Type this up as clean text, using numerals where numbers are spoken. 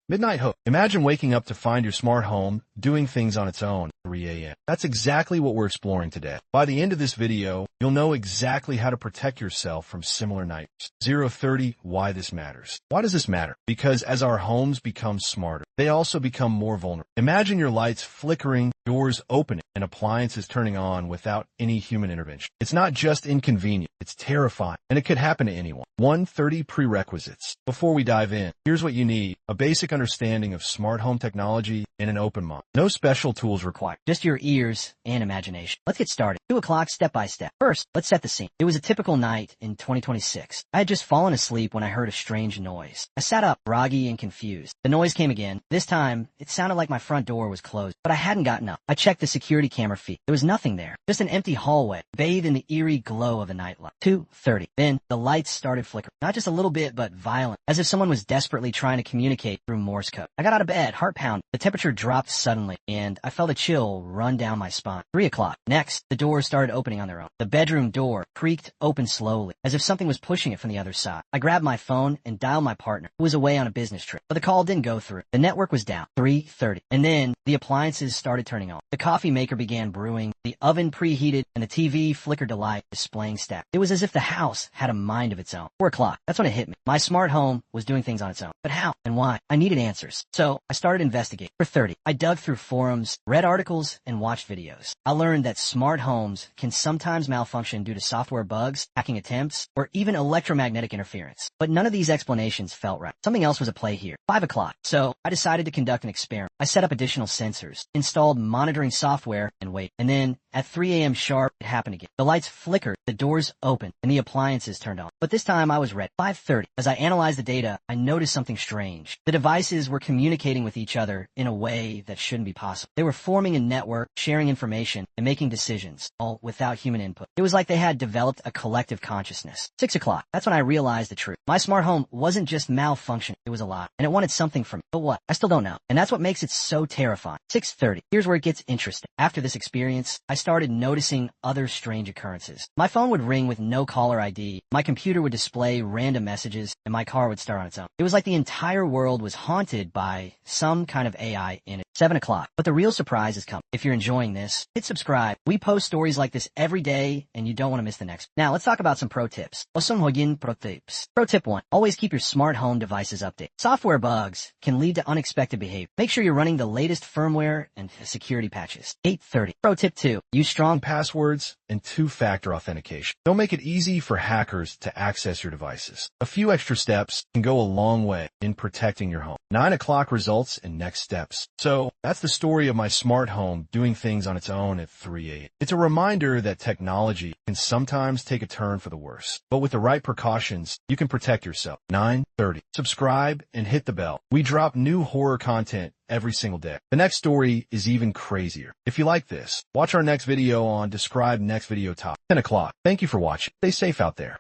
Midnight Hook. Imagine waking up to find your smart home doing things on its own at 3 a.m. That's exactly what we're exploring today. By the end of this video, you'll know exactly how to protect yourself from similar nightmares. 030, why this matters. Why does this matter? Because as our homes become smarter, they also become more vulnerable. Imagine your lights flickering, doors opening, and appliances turning on without any human intervention. It's not just inconvenient, it's terrifying, and it could happen to anyone. 130 prerequisites. Before we dive in, here's what you need: a basic understanding of smart home technology and an open mind. No special tools required, just your ears and imagination. Let's get started. 2 o'clock, step by step. First, let's set the scene. It was a typical night in 2026. I had just fallen asleep when I heard a strange noise. I sat up, groggy and confused. The noise came again. This time, it sounded like my front door was closed, but I hadn't gotten up. I checked the security camera feed. There was nothing there, just an empty hallway, bathed in the eerie glow of a nightlight. 2:30. Then, the lights started flickering. Not just a little bit, but violent, as if someone was desperately trying to communicate through Morse code. I got out of bed, heart pounding. The temperature dropped suddenly, and I felt a chill run down my spine. 3 o'clock. Next, the doors started opening on their own. The bedroom door creaked open slowly, as if something was pushing it from the other side. I grabbed my phone and dialed my partner, who was away on a business trip, but the call didn't go through. The network was down. 3:30. And then, the appliances started turning on. The coffee maker began brewing, the oven preheated, and the TV flickered to life, displaying stats. It was as if the house had a mind of its own. 4 o'clock. That's when it hit me. My smart home was doing things on its own. But how and why? I needed answers. So I started investigating. For 30, I dug through forums, read articles, and watched videos. I learned that smart homes can sometimes malfunction due to software bugs, hacking attempts, or even electromagnetic interference. But none of these explanations felt right. Something else was at play here. 5 o'clock. So I decided to conduct an experiment. I set up additional sensors, installed monitoring software, and wait. And then at 3 a.m. sharp, it happened again. The lights flickered, the doors opened, and the appliances turned on. But this time I was ready. 5:30. As I analyzed the data, I noticed something strange. The devices were communicating with each other in a way that shouldn't be possible. They were forming a network, sharing information, and making decisions, all without human input. It was like they had developed a collective consciousness. 6 o'clock. That's when I realized the truth. My smart home wasn't just malfunctioning, it was alive, and it wanted something from me. But what? I still don't know. And that's what makes it so terrifying. 6:30. Here's where it gets interesting. After this experience, I started noticing other strange occurrences. My phone would ring with no caller ID, my computer would display random messages, and my car would start on its own. It was like the entire world was haunted by some kind of AI in it. 7 o'clock. But the real surprise is coming. If you're enjoying this, hit subscribe. We post stories like this every day, and you don't want to miss the next. Now, let's talk about some pro tips. Pro tips. Pro tip 1. Always keep your smart home devices updated. Software bugs can lead to unexpected behavior. Make sure you're running the latest firmware and security patches. 8:30. Pro tip 2. Use strong passwords and two-factor authentication. Don't make it easy for hackers to access your devices. A few extra steps can go a long way in protecting your home. 9 o'clock results and next steps. So that's the story of my smart home doing things on its own at 3 a.m. It's a reminder that technology can sometimes take a turn for the worse, but with the right precautions, you can protect yourself. 9:30. Subscribe and hit the bell. We drop new horror content every single day. The next story is even crazier. If you like this, watch our next video on Describe Next Video Top. 10 o'clock. Thank you for watching. Stay safe out there.